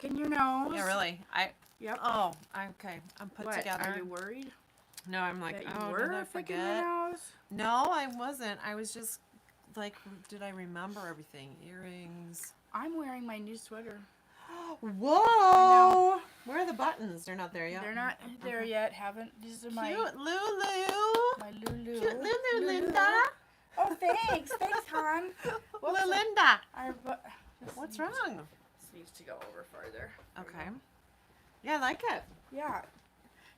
in your nose. Yeah, really. Yep. Oh, okay. I'm put What? together. Are you worried? No, I'm like, That you oh, were did I picking forget? your nose? No, I wasn't. I was just like, did I remember everything? Earrings. I'm wearing my new sweater. Whoa! Where are the buttons? They're not there yet. They're not there yet. Haven't. These are my Cute Lulu. my Lulu. Cute Lulu, Linda. Oh, thanks. Thanks, hon. Linda. What's This wrong? needs to go over farther. Okay. Yeah, I like it. Yeah.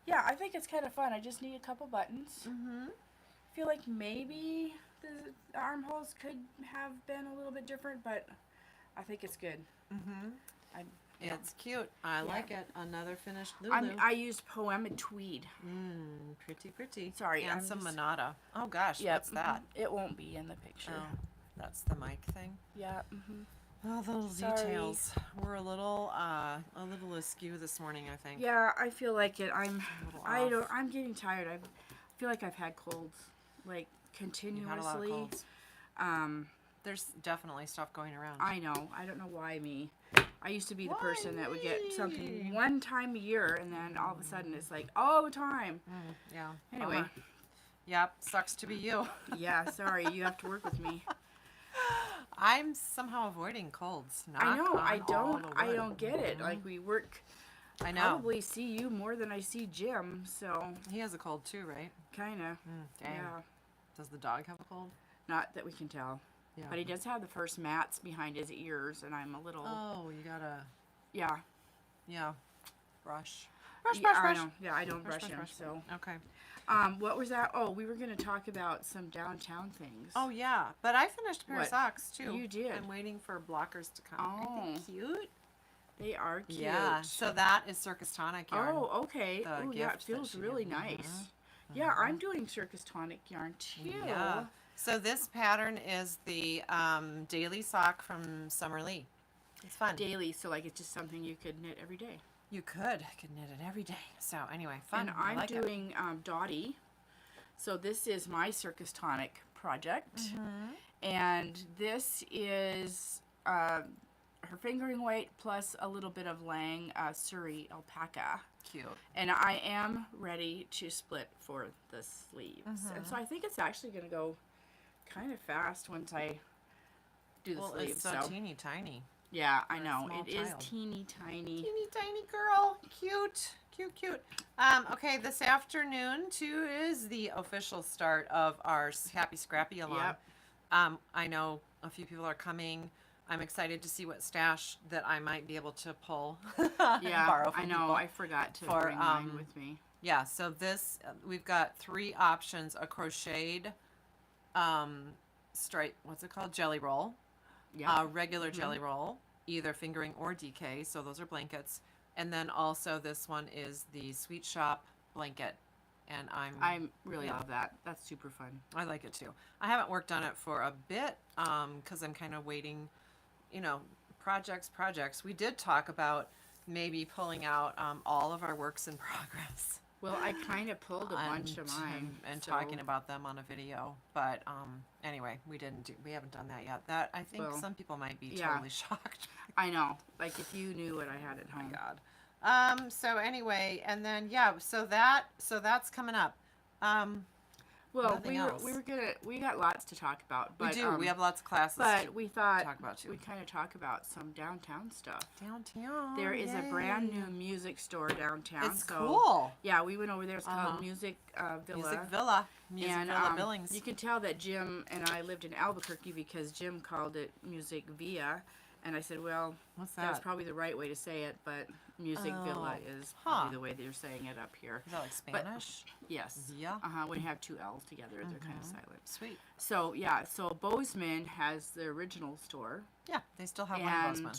Yeah, I think it's kind of fun. I just need a couple buttons. Mm-hmm. I feel like maybe the armholes could have been a little bit different, but I think it's good. Mm-hmm. It's cute. I like it. Another finished Lulu. I used Poema tweed. Pretty, pretty. Sorry, and I'm some just- Monata. Oh gosh, Yep, what's that? It won't be in the picture. Oh, that's the mic thing. Yeah. Oh, those Sorry. details. We're a little askew this morning, I think. Yeah, I feel like it. Off. I'm getting tired. I feel like I've had colds, like continuously. You had a lot of colds. There's definitely stuff going around. I know. I don't know why me. I used to be the person that would get something one time a year, and then all of a sudden it's like all the time. Yeah. Anyway. Bummer. Yep. Sucks to be you. Yeah. Sorry, you have to work with me. I'm somehow avoiding colds. I know. Knock on all the I wood. don't get it. Like we work. I know. Probably see you more than I see Jim. So He has a cold too, right? kinda. Dang. Yeah. Does the dog have a cold? Not that we can tell. Yeah. But he does have the first mats behind his ears, and I'm a little. Oh, you gotta. Yeah. Yeah. Brush. Yeah, I know. Yeah, I don't brush him. So. Okay. What was that? Oh, we were gonna talk about some downtown things. Oh yeah, but I finished a pair of What? socks too. You did. I'm waiting for blockers to come. Oh. Aren't they cute? They are cute. Yeah. So that is Circus Tonic yarn. Oh, okay. The Oh, yeah, it gift that feels she really gave me. nice. Yeah, I'm doing Circus Tonic yarn too. Yeah. So this pattern is the daily sock from Summer Lee. It's fun. Daily, so like it's just something you could knit every day. You could knit it every day. So anyway, fun. And I I'm like doing Dottie. So this is my Circus Tonic project. And this is her fingering weight plus a little bit of Lang Suri Alpaca. Cute. And I am ready to split for the sleeves. And so I think it's actually going to go kind of fast once I do the sleeves. It's so teeny tiny. Yeah, I For a know. small It is child. teeny tiny. Teeny tiny girl. Cute. Cute, cute. Okay, this afternoon, too, is the official start of our Happy Scrappy along. Yep. I know a few people are coming. I'm excited to see what stash that I might be able to pull. Yeah, borrow from I know. people. I forgot to for, bring mine with me. Yeah, so this, we've got 3 options. A crocheted straight, what's it called? Jelly roll. Yeah. A regular jelly roll, either fingering or DK, so those are blankets. And then also this one is the Sweet Shop blanket. And I really love that. That's super fun. I like it too. I haven't worked on it for a bit because I'm kind of waiting, projects. We did talk about maybe pulling out all of our works in progress. Well, I kind of pulled a bunch of mine. And so- talking about them on a video. But anyway, we haven't done that yet. That I think Well, some people might be yeah. totally shocked. I know. Like if you knew what I had at home. God. So anyway, and then so that's coming up. Well, Nothing else. we got lots to talk about. But, we do. We have lots of classes But we thought talk about too. we'd kind of talk about some downtown stuff. Downtown. There is a yay. brand new music store downtown. It's so, cool. Yeah, we went over there. It's called Music Villa. Music Villa. Music And Villa Billings. you can tell that Jim and I lived in Albuquerque because Jim called it Music Villa. And I said, well, What's that's that? probably the right way to say it, but Music Villa is probably the way they're saying it up here. Is that like Spanish? Yes. Villa? When you have 2 L's together, they're kind of silent. Sweet. So, yeah, so Bozeman has the original store. Yeah, they still have one in And Bozeman.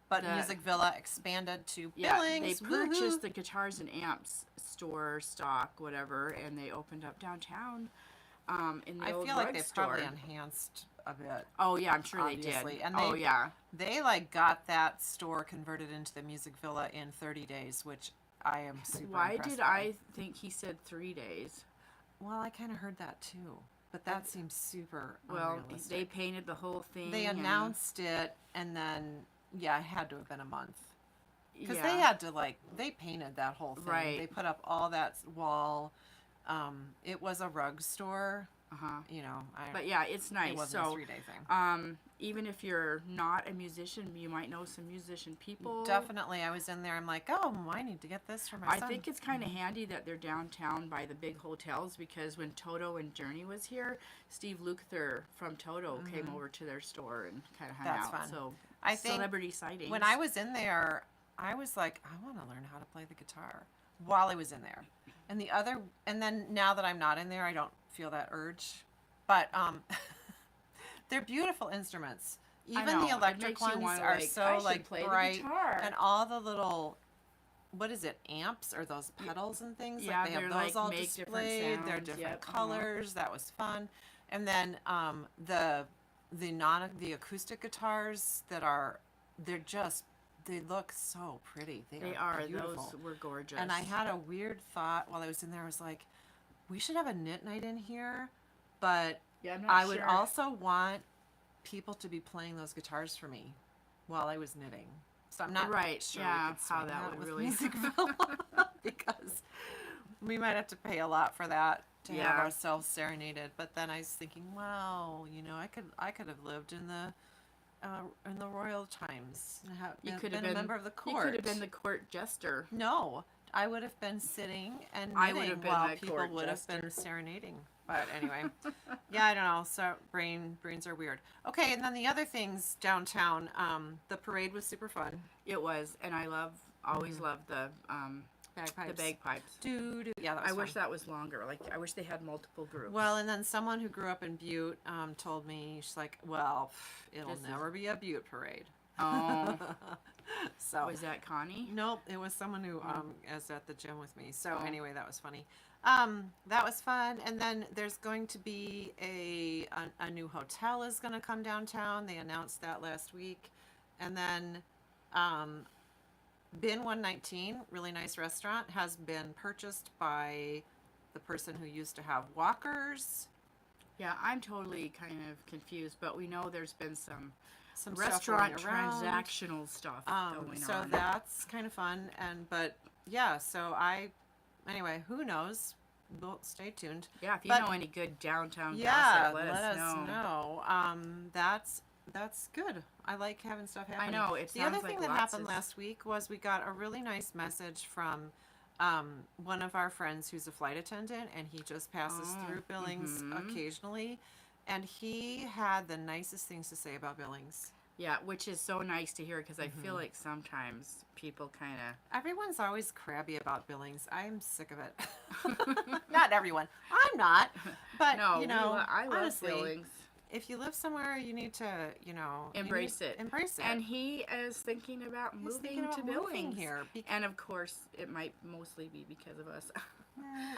But the- Music Villa expanded to yeah, Billings. they purchased Woohoo. the guitars and amps store stock, whatever, and they opened up downtown in the I old feel like rug they store. probably enhanced a bit. Oh, yeah, I'm sure obviously. they did. And Oh, they- yeah. They got that store converted into the Music Villa in 30 days, which I am super Why impressed did by. I think he said 3 days? Well, I kind of heard that too, but that seems super Well, unrealistic. they painted the whole thing. They and- announced it, and then it had to have been a month. Because they had to, like, they painted that whole thing. Right. They put up all that wall. It was a rug store. You know, But yeah, it's nice. it wasn't So a 3-day thing. even if you're not a musician, you might know some musician people. Definitely. I was in there. I'm like, oh, I need to get this for my I son. think it's kind of handy that they're downtown by the big hotels, because when Toto and Journey was here, Steve Lukather from Toto came over to their store and kind of hung That's out. fun. So I think celebrity sightings. when I was in there, I was like, I want to learn how to play the guitar while I was in there. And then now that I'm not in there, I don't feel that urge. But they're beautiful instruments. Even know, the it electric makes you ones wanna, are like, I so should like play the bright, guitar. and all the little, what is it, amps or those pedals and things? Yeah, like they have they're, those like, all make different displayed. They're sounds. different Yep, colors. That was fun. And then the acoustic guitars they look so pretty. They are beautiful. Those were gorgeous. And I had a weird thought while I was in there. I was like, we should have a knit night in here, but yeah, I'm not I sure. would also want people to be playing those guitars for me while I was knitting. So I'm not Right, sure yeah, we could how swing that would with really- Musicville because we might have to pay a lot for that to have Yeah. ourselves serenaded. But then I was thinking, wow, you know, I could have lived in the royal times. And You been could have a been member of the You court. could have been the court jester. No, I would have been sitting and I would knitting have been while the people court would have jester. been serenading. But anyway, yeah, I don't know. So brains are weird. Okay, and then the other things downtown. The parade was super fun. It was, and I always loved the Bagpipes. bagpipes. Yeah, that was I wish fun. that was longer. Like, I wish they had multiple groups. Well, and then someone who grew up in Butte told me, she's like, well, it'll This is- never be a Butte parade. Oh, So was that Connie? nope, it was someone who is at the gym with me. So Oh. anyway, that was funny. That was fun. And then there's going to be a new hotel is going to come downtown. They announced that last week. And then Bin 119, really nice restaurant, has been purchased by the person who used to have Walkers. Yeah, I'm totally kind of confused, but we know there's been some Some restaurant stuff going around. transactional stuff going So on. that's kind of fun. But yeah, so anyway, who knows? We'll stay tuned. Yeah, if you but- know any good downtown Yeah, gossip, let us know. That's good. I like having stuff I happening. know, it The other sounds thing like that lots happened is- last week was we got a really nice message from one of our friends who's a flight attendant, and he just passes through Billings occasionally, and he had the nicest things to say about Billings. Yeah, which is so nice to hear, because I Mm-hmm. feel like sometimes people kind of... Everyone's always crabby about Billings. I'm sick of it. Not everyone. I'm not. But, No, you know, I love honestly, Billings. if you live somewhere, you need to, Embrace it. Embrace it. And he is thinking about He's moving thinking about to moving Billings here. And of course, it might mostly be because of us.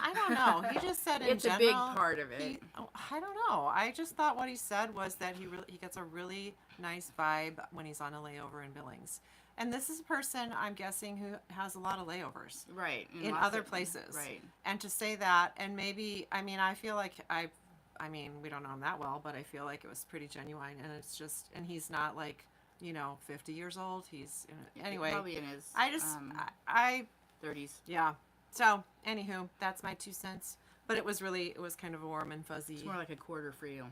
I don't know. He just said in It's a general. big part of it. I don't know. I just thought what he said was that he gets a really nice vibe when he's on a layover in Billings. And this is a person, I'm guessing, who has a lot of layovers Right. in lots other of- places. Right. And to say that, and maybe, I feel like we don't know him that well, but I feel like it was pretty genuine. And it's just, and he's not like, 50 years old. He's, anyway. Probably in his I just, 30s. yeah. So, anywho, that's my 2 cents. But it was kind of warm and fuzzy. It's more like a quarter for you.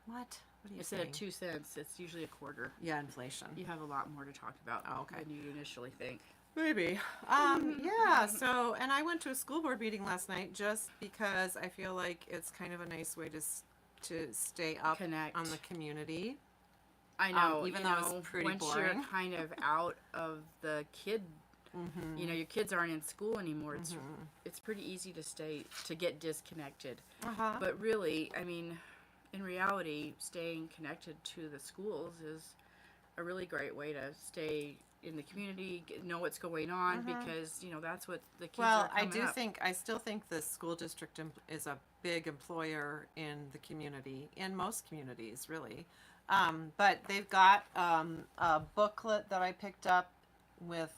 What? What are you Instead saying? of 2 cents, it's usually a quarter. Yeah, inflation. You have a lot more to talk about Oh, okay. than you initially think. Maybe. Yeah, so, and I went to a school board meeting last night just because I feel like it's kind of a nice way to stay up Connect. on the community. I know, even you though it's know, pretty once boring. you're kind of out of the kid, Mm-hmm. your kids aren't in school anymore. It's pretty easy to get disconnected. Uh-huh. But really, in reality, staying connected to the schools is a really great way to stay in the community, know what's going on, because that's what the kids Well, are I coming up. I still think the school district is a big employer in the community, in most communities, really. But they've got a booklet that I picked up with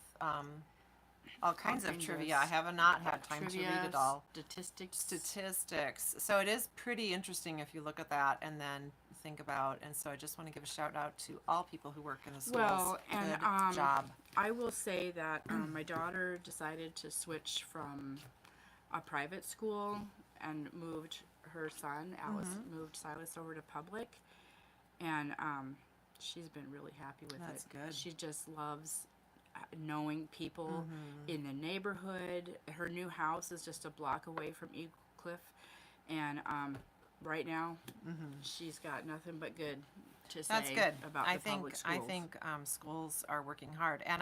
all kinds of trivia. I have not had time to read it all. Statistics. Statistics. So it is pretty interesting if you look at that and then think about. And so I just want to give a shout out to all people who work in the schools. Well, and Good job. I will say that my daughter decided to switch from a private school and moved her son, Alice, moved Silas over to public. And she's been really happy with That's it. good. She just loves knowing people in the neighborhood. Her new house is just a block away from Eagle Cliff. And right now, she's got nothing but good to say That's good. about the public schools. I think schools are working hard. And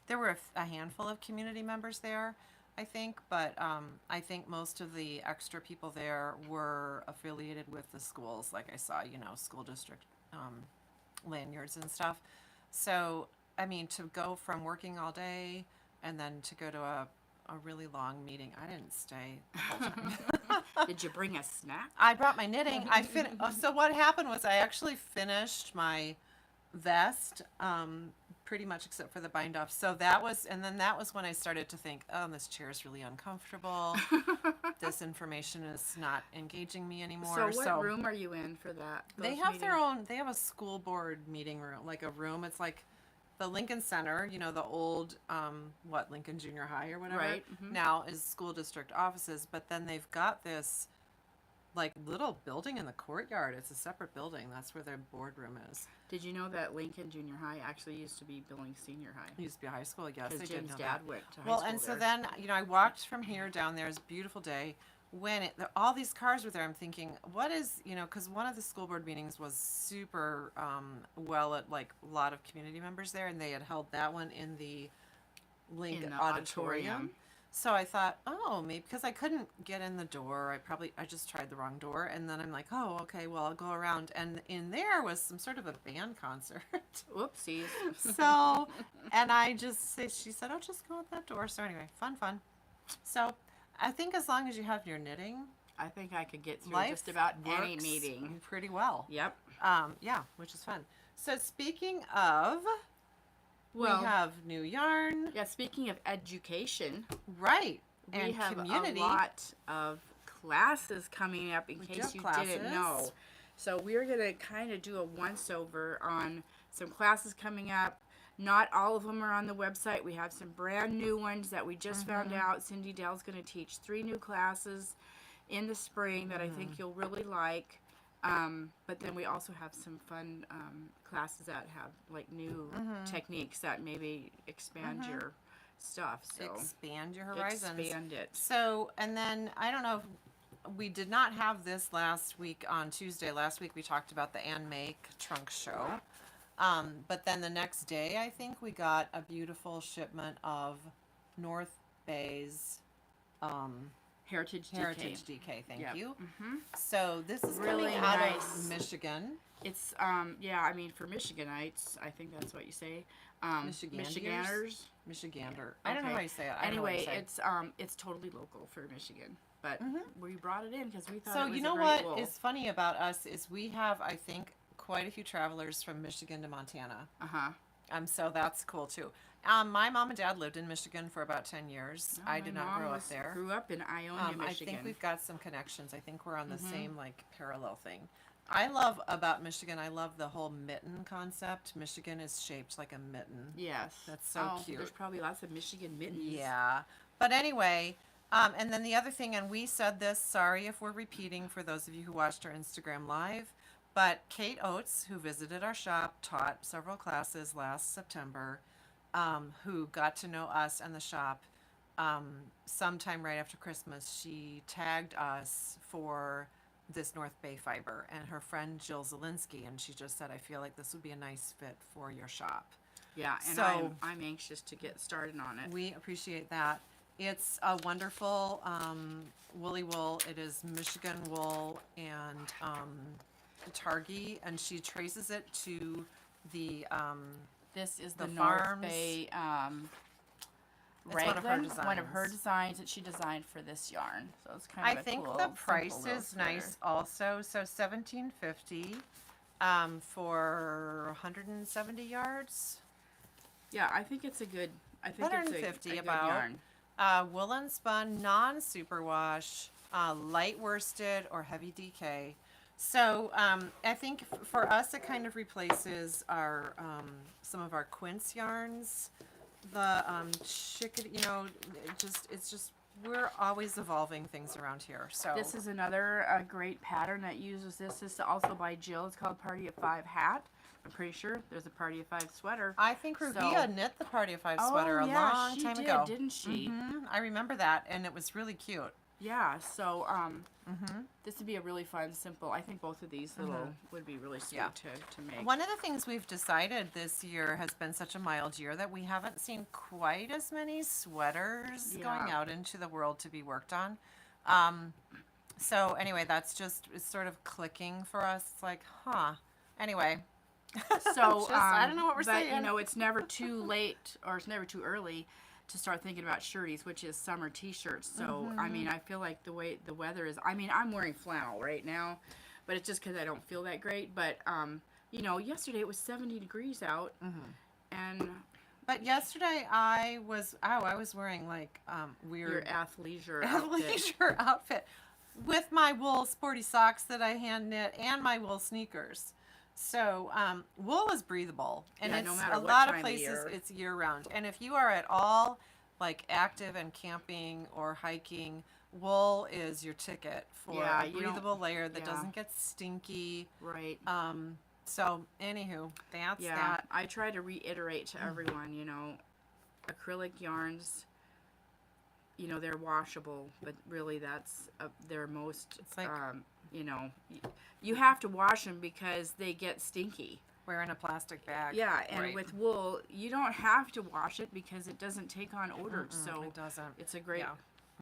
there were a handful of community members there, I think, but I think most of the extra people there were affiliated with the schools, like I saw, school district lanyards and stuff. So, I mean, to go from working all day and then to go to a really long meeting, I didn't stay the whole time. Did you bring a snack? I brought my knitting. So what happened was I actually finished my vest, pretty much except for the bind off. So that was when I started to think, oh, this chair is really uncomfortable. This information is not engaging me anymore. So what room are you in for that? They have their own. They have a school board meeting room, like a room. It's like the Lincoln Center, the old, Lincoln Junior High or whatever, right. now is school district offices. But then they've got this, like, little building in the courtyard. It's a separate building. That's where their boardroom is. Did you know that Lincoln Junior High actually used to be Billings Senior High? It used to be a high school, yes. Because Jim's know dad that. went to high Well, school and so there. then, I walked from here down there. It's a beautiful day. When all these cars were there, I'm thinking, what is, because one of the school board meetings was super like a lot of community members there, and they had held that one in the Lincoln auditorium. So I thought, oh, maybe because I couldn't get in the door, I just tried the wrong door, and then I'm like, oh, okay, well, I'll go around, and in there was some sort of a band concert. Whoopsies. So, and she said, oh, just go out that door. So anyway, fun. So I think as long as you have your knitting, I think I could get through life just about any works meeting. pretty well. Yep. Yeah, which is fun. So speaking of, we have new yarn. Yeah, speaking of education, Right. we And have community. a lot of classes coming up in case you didn't know. So we're going to kind of do a once-over on some classes coming up. Not all of them are on the website. We have some brand new ones that we just found out. Cindy Dell's going to teach 3 new classes in the spring that I think you'll really like. But then we also have some fun classes that have like new techniques that maybe expand your stuff. So Expand your horizons. Expand it. So, and then, I don't know if we did not have this last week on Tuesday. Last week we talked about the Ann Make trunk show. But then the next day, I think we got a beautiful shipment of North Bay's Heritage DK. Thank Yep. you. So this is Really coming out nice. of Michigan. It's for Michiganites, I think that's what you say. Michiganders. Michigander. I don't know Okay. how you say it. I don't know what Anyway, you say. it's totally local for Michigan, but we brought it in because we thought So it was you know a great what wool. is funny about us is we have, I think, quite a few travelers from Michigan to Montana. So that's cool too. My mom and dad lived in Michigan for about 10 years. I did not grow up there. Grew up in Ionia, Michigan. I think we've got some connections. I think we're on the same like parallel thing. I love about Michigan, I love the whole mitten concept. Michigan is shaped like a mitten. Yes. That's so cute. There's probably lots of Michigan mittens. Yeah. But anyway, and then the other thing, and we said this, sorry if we're repeating for those of you who watched our Instagram live, but Kate Oates, who visited our shop, taught several classes last September, who got to know us and the shop sometime right after Christmas. She tagged us for this North Bay fiber, and her friend Jill Zielinski, and she just said, I feel like this would be a nice fit for your shop. Yeah, and So- I'm anxious to get started on it. We appreciate that. It's a wonderful woolly wool. It is Michigan wool and Targhee, and she traces it to the This is the the North farms. Bay It's one of her raglan, one of her designs. designs that she designed for this yarn. So it's kind of I a think cool, the simple price little is sweater. nice also. So $17.50 for 170 yards. Yeah, I think it's a good. I think it's a 150 good about. yarn. Woolen spun, non-superwash, light worsted or heavy DK. So I think for us, it kind of replaces our some of our quince yarns. The chicken, it's just we're always evolving things around here. So This is another great pattern that uses this. This is also by Jill. It's called Party of Five hat. I'm pretty sure there's a Party of Five sweater. I think Ruvia knit the Party of Five sweater a long time ago. Didn't she? I remember that, and it was really cute. Yeah, so this would be a really fun, simple. I think both of these little would be really sweet to make. One of the things we've decided this year has been such a mild year that we haven't seen quite as many sweaters going out into the world to be worked on. So anyway, that's just, it's sort of clicking for us. It's like, anyway. So I don't know what we're saying. You know, it's never too late or it's never too early to start thinking about shirties, which is summer t-shirts. So I mean, I feel like the way the weather is, I mean, I'm wearing flannel right now, but it's just because I don't feel that great. But you know, yesterday it was 70 degrees out, and but yesterday I was wearing like weird your athleisure outfit with my wool sporty socks that I hand knit and my wool sneakers. So wool is breathable, and it's no matter a what lot of time places year. it's year round. And if you are at all like active and camping or hiking, wool is your ticket for a breathable layer that doesn't get stinky. Right. So anywho, that's that. I try to reiterate to everyone, you know, acrylic yarns, you know, they're washable, but really that's their most, It's like you know, you have to wash them because they get stinky. wearing a plastic bag. Yeah, and with wool, you don't have to wash it because it doesn't take on odor. So it doesn't. It's a great. Yeah.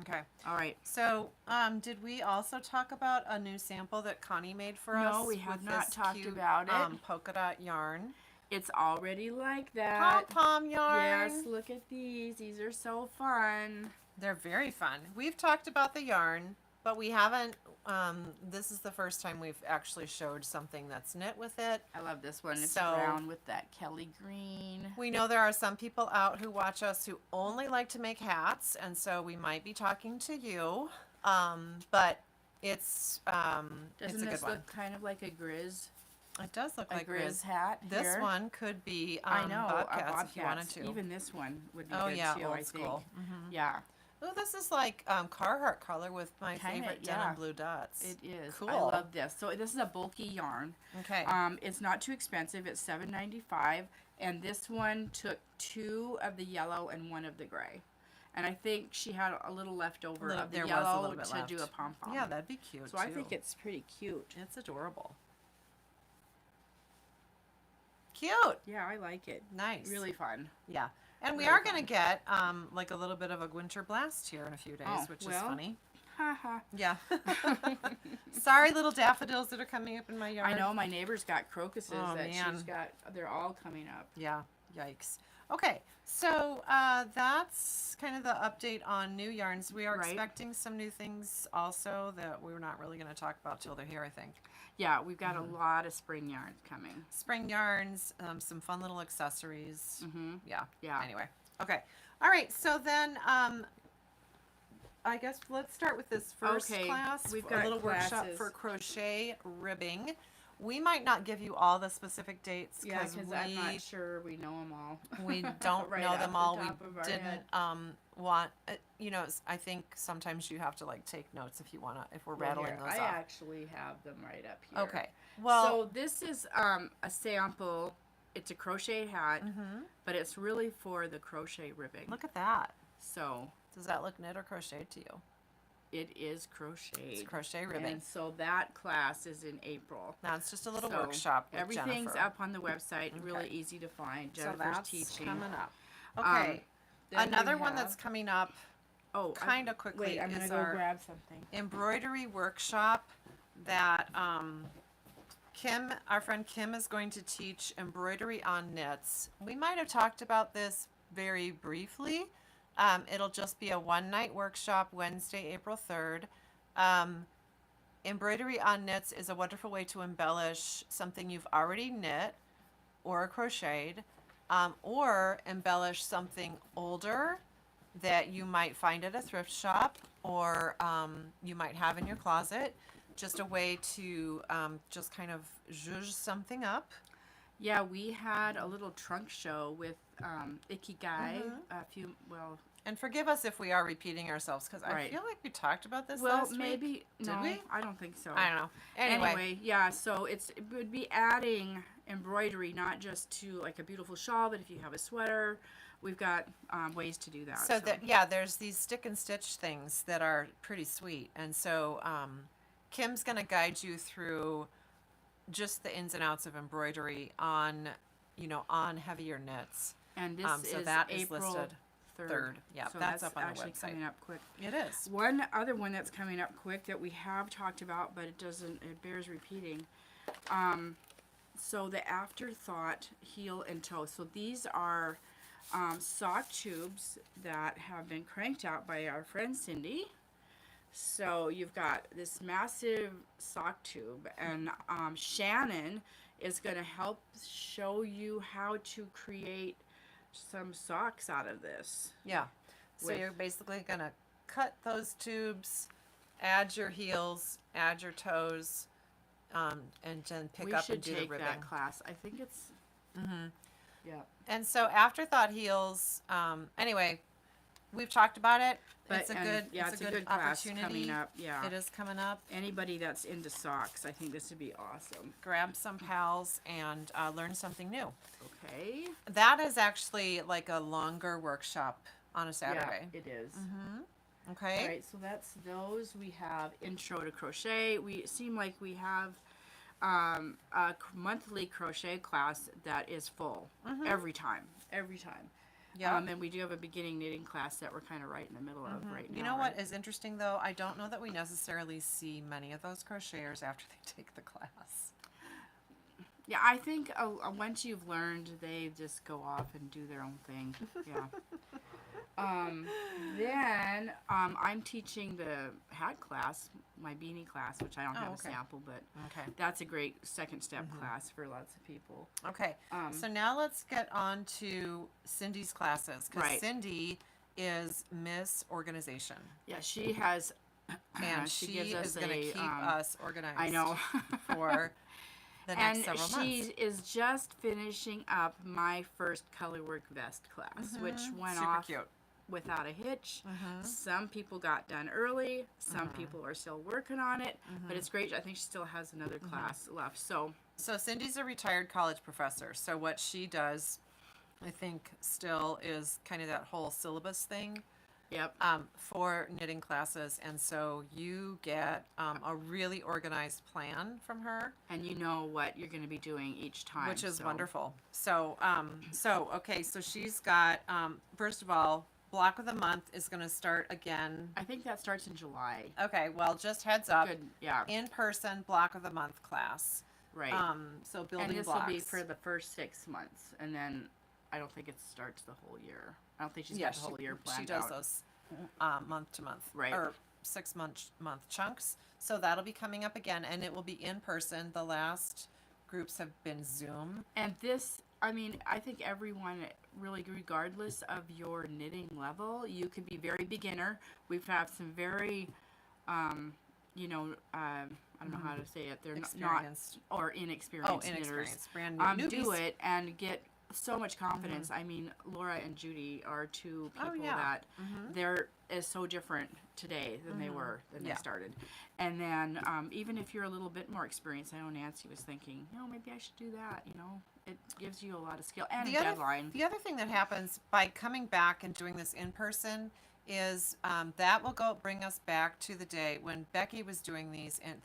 Okay. All right. So, did we also talk about a new sample that Connie made for us? No, we have with not this talked cute, about it. Polka dot yarn. It's already like that. Pom-pom yarn. Yes, look at these. These are so fun. They're very fun. We've talked about the yarn, but we haven't. This is the first time we've actually showed something that's knit with it. I love this one. It's So- brown with that Kelly green. We know there are some people out who watch us who only like to make hats, and so we might be talking to you. But it's Doesn't it's a this good one. look kind of like a Grizz? It does look A like Grizz hat. This here? one could be I know, Bobcats if you wanted Bobcats. to. Even this one would be Oh good yeah, too. old I school. think. Yeah, Oh, this is like Carhartt color with my Kinda, favorite yeah. denim blue dots. it is. Cool. I love this. So this is a bulky yarn. Okay. It's not too expensive. It's $7.95, and this one took 2 of the yellow and 1 of the gray. And I think she had a little left over of the there was a yellow little bit to left. do a pom-pom. Yeah, that'd be cute So too. I think it's pretty cute. It's adorable. Cute. Yeah, I like it. Nice. Really fun. Yeah. And we Really are going to get like a little bit of a winter blast here in a few days, Oh, which is well. funny. Haha. Yeah. Sorry, little daffodils that are coming up in my yard. I know my neighbor's got crocuses Oh, that man. she's got. They're all coming up. Yeah. Yikes. Okay. So that's kind of the update on new yarns. We are Right. expecting some new things also that we're not really going to talk about till they're here, I think. Yeah, we've got Mm-hmm. a lot of spring yarns coming. Spring yarns, some fun little accessories. Mm-hmm. Yeah. Yeah. Anyway. Okay. All right. So then I guess let's start with this first Okay, class. we've a got little workshop classes. for crochet ribbing. We might not give you all the specific dates Yeah, because because I'm not sure we know them all. we don't Right know off them the all. top of our We didn't head. want I think sometimes you have to like take notes if you want to if we're Well, rattling here, those I off. actually have them right up here. Okay. Well, so this is a sample. It's a crochet hat, but it's really for the crochet ribbing. look at that. So Does that look knit or crocheted to you? it is crocheted. It's crochet ribbing. And so that class is in April. Now it's just a little So workshop with Everything's Jennifer. up on the website. Really Okay. easy to find. So Jennifer's that's teaching. coming up. Okay. Then Another we one have- that's coming up oh, kind of quickly Wait, I'm gonna is go our grab something. embroidery workshop that Kim, our friend Kim, is going to teach embroidery on knits. We might have talked about this very briefly. It'll just be a one-night workshop, Wednesday, April 3rd. Embroidery on knits is a wonderful way to embellish something you've already knit or crocheted, or embellish something older that you might find at a thrift shop or you might have in your closet just a way to just kind of zhuzh something up. Yeah, we had a little trunk show with Ikigai a few, well, And forgive us if we are repeating ourselves, because I Right. feel like we talked about this well, last maybe, week. Did no, we? I don't think so. I don't know. Anyway. Yeah, so it would be adding embroidery, not just to like a beautiful shawl, but if you have a sweater, we've got ways to do that. So that, yeah, there's these stick and stitch things that are pretty sweet. And so Kim's going to guide you through just the ins and outs of embroidery on, on heavier knits. And this So is that is April listed 3rd. Yeah, So that's up on the actually website. coming up quick. It is. One other one that's coming up quick that we have talked about, but it bears repeating. So the afterthought heel and toe. So these are sock tubes that have been cranked out by our friend Cindy. So you've got this massive sock tube, and Shannon is going to help show you how to create some socks out of this. Yeah. So you're basically going to cut those tubes, add your heels, add your toes, and then pick up and do the ribbing. We should take that class. I think it's... Yeah. And so afterthought heels, anyway, we've talked about it. It's a good class opportunity. coming up. Yeah. It is coming up. Anybody that's into socks, I think this would be awesome. Grab some pals and learn something new. Okay. That is actually like a longer workshop on a Saturday. Yeah, it is. Okay. All right, so that's those. We have Intro to Crochet. We seem like we have a monthly crochet class that is full every time. Yeah. And we do have a beginning knitting class that we're kind of right in the middle of right now. You know what is interesting though? I don't know that we necessarily see many of those crocheters after they take the class. Yeah, I think once you've learned, they just go off and do their own thing. Yeah. Then I'm teaching the hat class, my beanie class, which I don't have a sample, but that's a great second step class for lots of people. Okay, so now let's get on to Cindy's classes, because Cindy is Miss Organization. Yeah, she has, and she she gives us is going to keep us organized. I know. For the next several months. And she is just finishing up my first colorwork vest class, which went Super off cute. without a hitch. Some people got done early. Some people are still working on it, but it's great. I think she still has another class left. So Cindy's a retired college professor. So what she does, I think, still is kind of that whole syllabus thing. Yep. For knitting classes, and so you get a really organized plan from her, and you know what you're going to be doing each time, which is wonderful. So okay, so she's got first of all, block of the month is going to start again. I think that starts in July. Okay, well, just heads up. Good. Yeah. In-person block of the month class. Right. So building and this blocks. will be for the first 6 months, and then I don't think it starts the whole year. I don't think she's got the whole year planned. She does out. those month to month, Right. or 6 month chunks. So that'll be coming up again, and it will be in person. The last groups have been Zoom. And this, I mean, I think everyone, really, regardless of your knitting level, you could be very beginner. We've had some very, I don't know how to say it. They're experienced not or inexperienced inexperienced, knitters. brand new newbies. Do it and get so much confidence. I mean, Laura and Judy are two people that they're so different today than they were when they started. And then even if you're a little bit more experienced, I know Nancy was thinking, maybe I should do that. It gives you a lot of skill and a deadline. The other thing that happens by coming back and doing this in person is that will bring us back to the day when Becky was doing these, and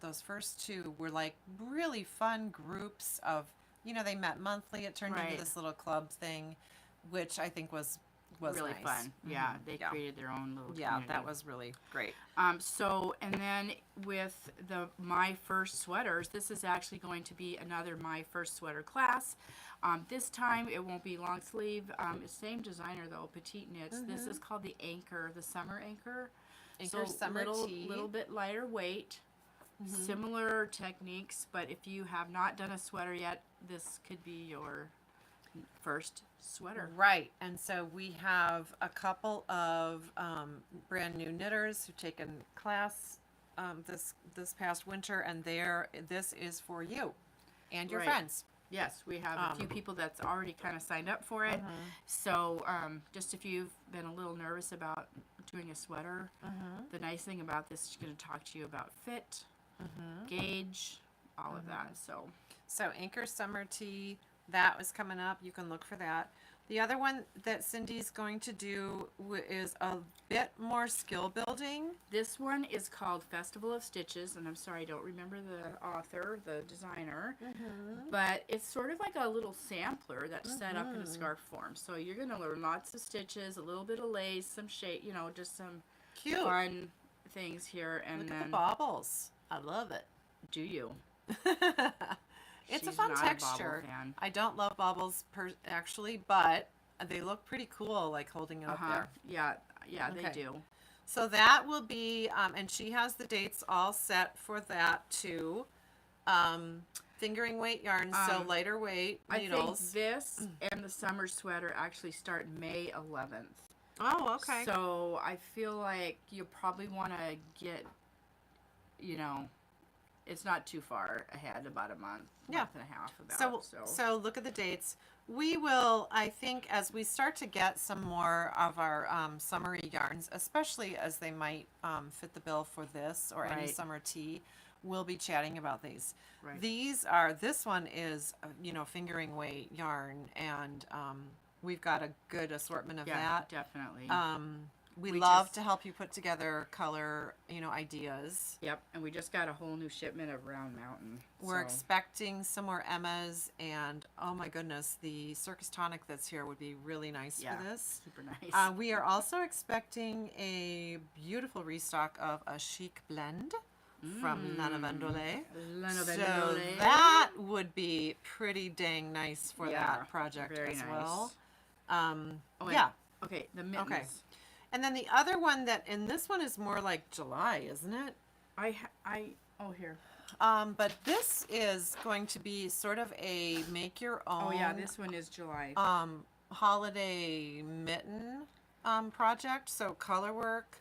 those first two were like really fun groups of. They met monthly. It turned into this little club thing, which I think was really nice. fun. Yeah, they created their own little community. Yeah, that was really great. And then with My First Sweaters, this is actually going to be another My First Sweater class. This time it won't be long sleeve. Same designer though, Petite Knits. This is called the Anchor, the Summer Anchor. Summer tee. Little bit lighter weight. Similar techniques, but if you have not done a sweater yet, this could be your first sweater. Right, and so we have a couple of brand new knitters who've taken class this past winter, and this is for you and your Right. friends. Yes, we have a few people that's already kind of signed up for it. So just if you've been a little nervous about doing a sweater, the nice thing about this is going to talk to you about fit, gauge, all of that. So Anchor Summer Tea, that was coming up. You can look for that. The other one that Cindy's going to do is a bit more skill building. This one is called Festival of Stitches, and I'm sorry I don't remember the author, the designer, but it's sort of like a little sampler that's set up in a scarf form. So you're going to learn lots of stitches, a little bit of lace, some shape, just some Cute. fun things here. And Look then at the baubles. I love it. do you? It's a She's fun not a bauble texture. fan. I don't love baubles actually, but they look pretty cool, like holding it up there. Yeah, Okay. they do. So that will be, and she has the dates all set for that too. Fingering weight yarns, so lighter weight needles. I think this and the summer sweater actually start May 11th. Oh, okay. So I feel like you probably want to get, it's not too far ahead, about a month, month and a half about. So look at the dates. We will, I think, as we start to get some more of our summery yarns, especially as they might fit the bill for this or any Right. summer tea, we'll be chatting about these. Right. This one is, fingering weight yarn, and we've got a good assortment of that. Definitely. We We love just- to help you put together color, ideas. Yep, and we just got a whole new shipment of Round Mountain. We're so- expecting some more Emmas, and oh my goodness, the Circus Tonic that's here would be really nice Yeah. for this. Super nice. We are also expecting a beautiful restock of a chic blend from Lana Vendole. Lana So Vendole. that would be pretty dang nice for Yeah, that project very as nice. well. wait. Yeah. Okay, the mittens. Okay. And then the other one and this one is more like July, isn't it? Here. But this is going to be sort of a make your own. Oh yeah, this one is July. Holiday mitten project. So color work,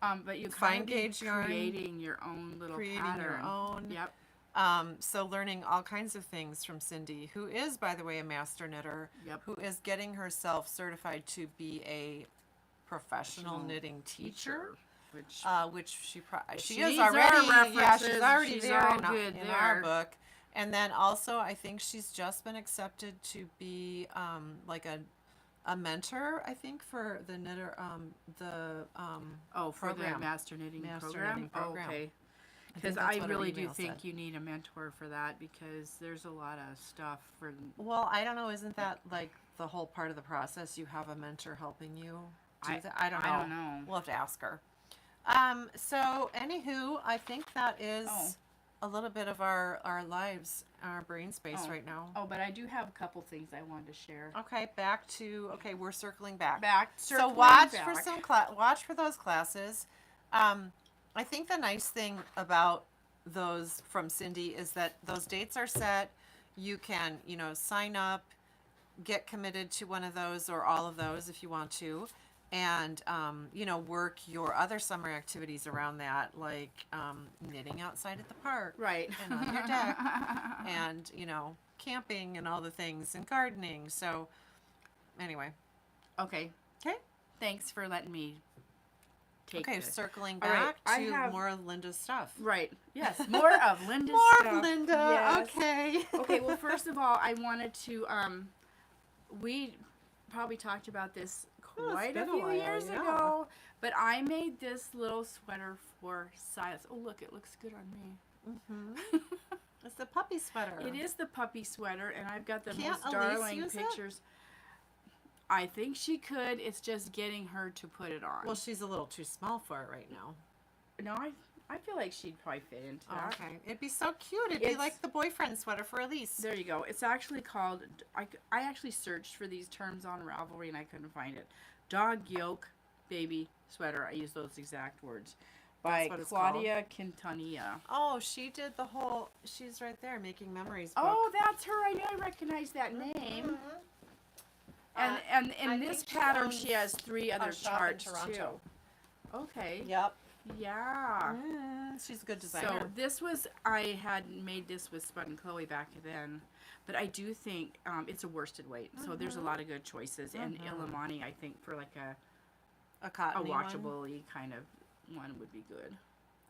But you fine kind of gauge yarn, creating your own little creating pattern. your own. Yep. So learning all kinds of things from Cindy, who is, by the way, a master knitter. Yep. Who is getting herself certified to be a professional knitting teacher. Which she is She's already. our Yeah, she's references. already She's there all in, good in our there. book. And then also, I think she's just been accepted to be like a mentor. I think for the knitter for program. the master knitting Master program. knitting program. Oh, okay. I think Because that's I what her really do email think said. you need a mentor for that, because there's a lot of stuff for. Well, I don't know. Isn't that like the whole part of the process? You have a mentor helping you do that? I don't know. I don't know. We'll have to ask her. So anywho, I think that is a little bit of our lives, our brain space right now. Oh, but I do have a couple things I wanted to share. Okay, we're circling back. So Circling watch back. for watch for those classes. I think the nice thing about those from Cindy is that those dates are set. You can, sign up, get committed to one of those or all of those if you want to, and work your other summer activities around that, like knitting outside at the park, Right. and on your deck, and camping and all the things, and gardening. So anyway, Okay. okay, Thanks for letting me take this. circling All right, back I to have- more of Linda's stuff. Right. Yes. More of Linda's More stuff. of Linda. Yes. Okay. Okay. Well, first of all, I wanted to. We probably talked about this quite been a a few while, years yeah. ago, but I made this little sweater for Silas. Oh, look! It looks good on me. Mm-hmm. It's the puppy sweater. It is the puppy sweater, and I've got the Can't most Elise darling use it? pictures. I think she could. It's just getting her to put it on. Well, she's a little too small for it right now. No, I feel like she'd probably fit into Oh, that. okay. It'd be so cute. It'd be It's- like the boyfriend sweater for Elise. There you go. It's actually called. I actually searched for these terms on Ravelry and I couldn't find it. Dog yoke baby sweater. I use those exact words. By That's what it's Claudia Quintanilla. Oh, she did the whole. She's right there making memories. Oh, that's her. I knew I recognized that name. And in I this think she pattern, owns she has 3 other a shop in charts too. Toronto. Okay. Yep. Yeah. She's a good So designer. this was, I had made this with Spud and Chloe back then, but I do think it's a worsted weight. So there's a lot of good choices. And Illimani, I think for like A a cottony one. watchable-y kind of one would be good.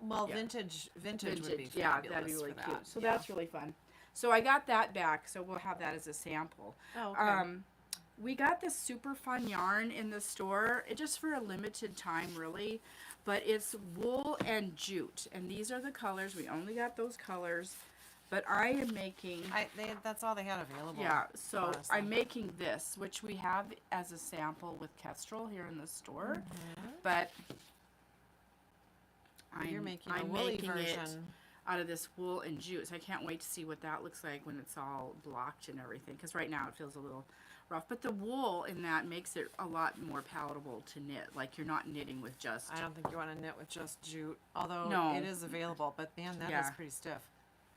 Well, Yeah. vintage would be yeah, fabulous that'd be really for cute. that. So that's really fun. So I got that back, so we'll have that as a sample. Oh, okay. We got this super fun yarn in the store, just for a limited time, really. But it's wool and jute, and these are the colors. We only got those colors, but I am making. That's all they had available. Yeah, so honestly. I'm making this, which we have as a sample with Kestrel here in the store, but You're making a I'm woolly making version. it out of this wool and jute. So I can't wait to see what that looks like when it's all blocked and everything, because right now it feels a little rough. But the wool in that makes it a lot more palatable to knit. Like you're not knitting with just. I don't think you want to knit with just jute, although No. it is available. But man, that is Yeah. pretty stiff.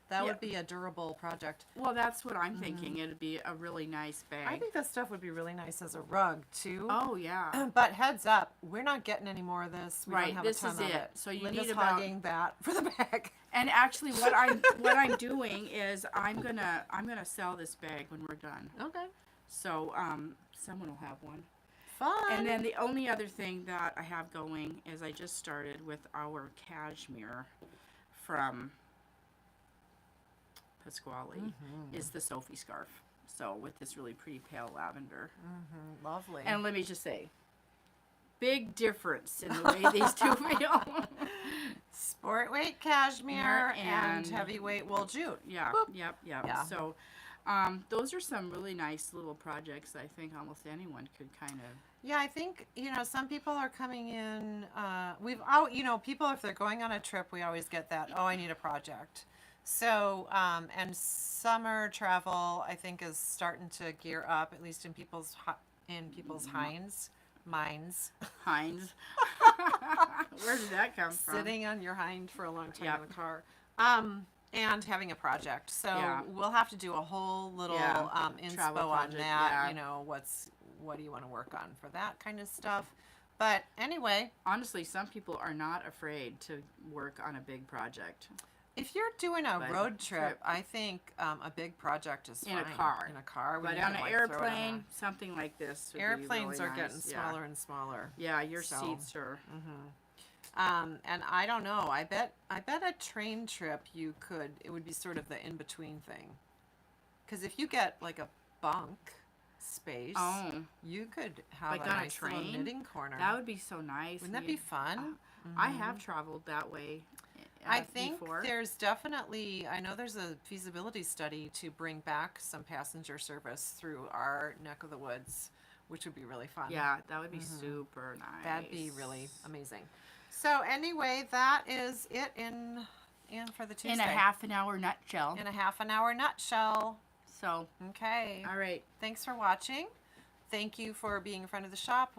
That Yeah. would be a durable project. Well, that's what I'm thinking. It'd be a really nice bag. I think that stuff would be really nice as a rug too. Oh yeah. But heads up, we're not getting any more of this. We Right, don't have this a ton is of it. So you Linda's need about- hogging that for the bag. And actually, what I'm doing is I'm gonna sell this bag when we're done. Okay. So someone will have one. Fun. And then the only other thing that I have going is I just started with our cashmere from Pasquale is the Sophie scarf. So with this really pretty pale lavender. Lovely. And let me just say, big difference in the way these two feel. Sport weight cashmere and And- heavyweight wool jute. Yeah, Boop. yep. Yeah. So those are some really nice little projects I think almost anyone could kind of. Yeah, I think, some people are coming in, people, if they're going on a trip, we always get that, I need a project. So, and summer travel, I think, is starting to gear up, at least in people's minds. Heinz. Where did that come from? Sitting on your hind for a long time Yep. in the car. And having a project. So Yeah. we'll have to do a whole little inspo Travel on project, that. yeah. What do you want to work on for that kind of stuff? But anyway, Honestly, some people are not afraid to work on a big project. if you're doing a But road trip, trip. I think a big project is In a fine. car. In a car. But you on can, an throw it on airplane, something like this. Would be Airplanes really are getting nice. smaller and smaller. Yeah, your So- seats are. And I don't know. I bet a train trip it would be sort of the in between thing. Because if you get like a bunk space, Oh, you could have Like a on a nice little train? knitting corner. that would be so nice. Wouldn't that be fun? I have traveled that way. I think before. there's definitely, I know there's a feasibility study to bring back some passenger service through our neck of the woods, which would be really fun. Yeah, that would be super nice. That'd be really amazing. So anyway, that is it in for the Tuesday. in a half an hour nutshell. In a half an hour nutshell. So, Okay. all right. Thanks for watching. Thank you for being a friend of the shop.